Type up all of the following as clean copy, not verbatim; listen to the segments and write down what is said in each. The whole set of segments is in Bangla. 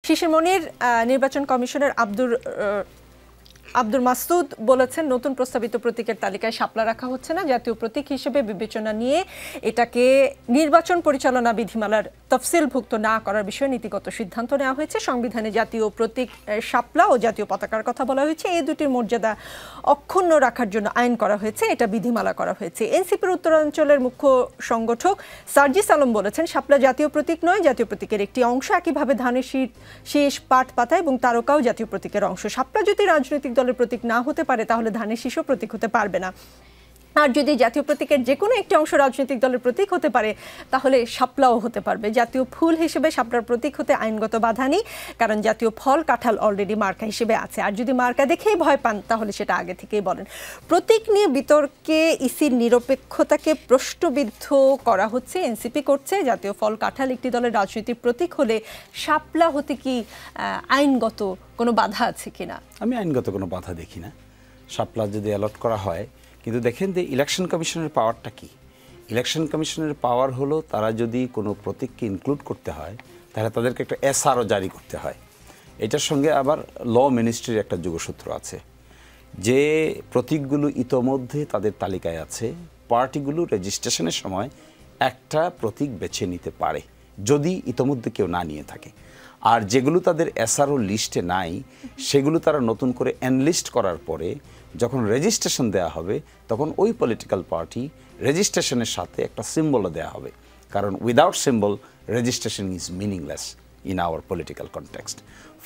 শিশির মনির নির্বাচন কমিশনের আব্দুল মাসুদ বলেছেন নতুন প্রস্তাবিত প্রতীকের তালিকায় শাপলা রাখা হচ্ছে না, জাতীয় প্রতীক হিসেবে বিবেচনা নিয়ে এটাকে নির্বাচন পরিচালনা বিধিমালার তফসিলভুক্ত না করার বিষয়ে নীতিগত সিদ্ধান্ত নেওয়া হয়েছে। সংবিধানে জাতীয় প্রতীক শাপলা ও জাতীয় পতাকার কথা বলা হয়েছে, এই দুটির মর্যাদা অক্ষুণ্ণ রাখার জন্য আইন করা হয়েছে, এটা বিধিমালা করা হয়েছে। এনসিপির উত্তরাঞ্চলের মুখ্য সংগঠক সার্জিস আলম বলেছেন শাপলা জাতীয় প্রতীক নয়, জাতীয় প্রতীকের একটি অংশ। একইভাবে ধানের শীষ, পাট পাতা এবং তারকাও জাতীয় প্রতীকের অংশ। শাপলা যদি রাজনৈতিক দলের প্রতীক না হতে পারে তাহলে ধানের শীষও প্রতীক হতে পারবে না। আর যদি জাতীয় প্রতীকের যে কোনো একটি অংশ রাজনৈতিক দলের প্রতীক হতে পারে তাহলে শাপলাও হতে পারবে। জাতীয় ফুল হিসেবে শাপলার প্রতীক হতে আইনগত বাধা নেই, কারণ জাতীয় ফল কাঁঠাল অলরেডি মার্কা হিসেবে আছে। আর যদি মার্কা দেখেই ভয় পান তাহলে সেটা আগে থেকেই বলেন। প্রতীক নিয়ে বিতর্কে ইসির নিরপেক্ষতাকে প্রশ্নবিদ্ধ করা হচ্ছে, এনসিপি করছে। জাতীয় ফল কাঁঠাল একটি দলের রাজনৈতিক প্রতীক হলে শাপলা হতে কি আইনগত কোনো বাধা আছে কিনা? আমি আইনগত কোনো বাধা দেখি না। শাপলা যদি অ্যালট করা হয়, কিন্তু দেখেন যে ইলেকশন কমিশনের পাওয়ারটা কি? ইলেকশন কমিশনের পাওয়ার হলো তারা যদি কোনো প্রতীককে ইনক্লুড করতে হয় তাহলে তাদেরকে একটা এসআরও জারি করতে হয়। এটার সঙ্গে আবার ল মিনিস্ট্রির একটা যোগসূত্র আছে, যে প্রতীকগুলো ইতোমধ্যে তাদের তালিকায় আছে, পার্টিগুলো রেজিস্ট্রেশনের সময় একটা প্রতীক বেছে নিতে পারে যদি ইতোমধ্যে কেউ না নিয়ে থাকে। আর যেগুলো তাদের এসআরও লিস্টে নাই সেগুলো তারা নতুন করে এনলিস্ট করার পরে যখন রেজিস্ট্রেশন দেওয়া হবে তখন ওই পলিটিক্যাল পার্টি রেজিস্ট্রেশনের সাথে একটা সিম্বলও দেওয়া হবে, কারণ without symbol registration is meaningless in our political context.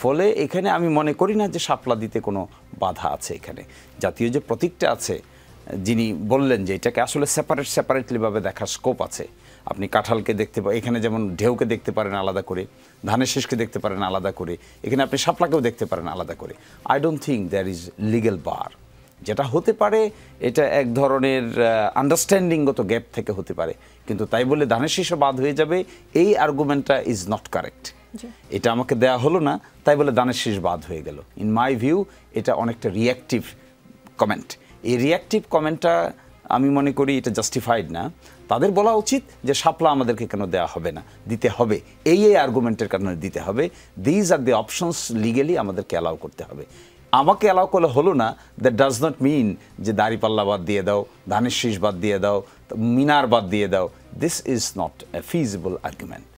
ফলে এখানে আমি মনে করি না যে শাপলা দিতে কোনো বাধা আছে। এখানে জাতীয় যে প্রতীকটা আছে, যিনি বললেন যে এটাকে আসলে সেপারেটলিভাবে দেখার স্কোপ আছে। আপনি কাঁঠালকে দেখতে পারেন, এখানে যেমন ঢেউকে দেখতে পারেন আলাদা করে, ধানের শীষকে দেখতে পারেন আলাদা করে, এখানে আপনি শাপলাকেও দেখতে পারেন আলাদা করে। I don't think there is legal bar. যেটা হতে পারে এটা এক ধরনের আন্ডারস্ট্যান্ডিংগত গ্যাপ থেকে হতে পারে, কিন্তু তাই বলে ধানের শীষও বাদ হয়ে যাবে এই আর্গুমেন্টটা ইজ নট কারেক্ট। এটা আমাকে দেয়া হলো না তাই বলে ধানের শীষ বাদ হয়ে গেল। ইন মাই ভিউ এটা অনেকটা রিঅ্যাক্টিভ কমেন্ট। এই রিঅ্যাক্টিভ কমেন্টটা আমি মনে করি এটা জাস্টিফাইড না। তাদের বলা উচিত যে শাপলা আমাদেরকে কেন দেওয়া হবে না, দিতে হবে, এই আর্গুমেন্টের কারণে দিতে হবে। These are the options legally আমাদেরকে অ্যালাউ করতে হবে। আমাকে অ্যালাউ করলে হলো না, দ্যাট ডাজ নট মিন যে দাঁড়িপাল্লা বাদ দিয়ে দাও, ধানের শীষ বাদ দিয়ে দাও, মিনার বাদ দিয়ে দাও। This is not a feasible argument.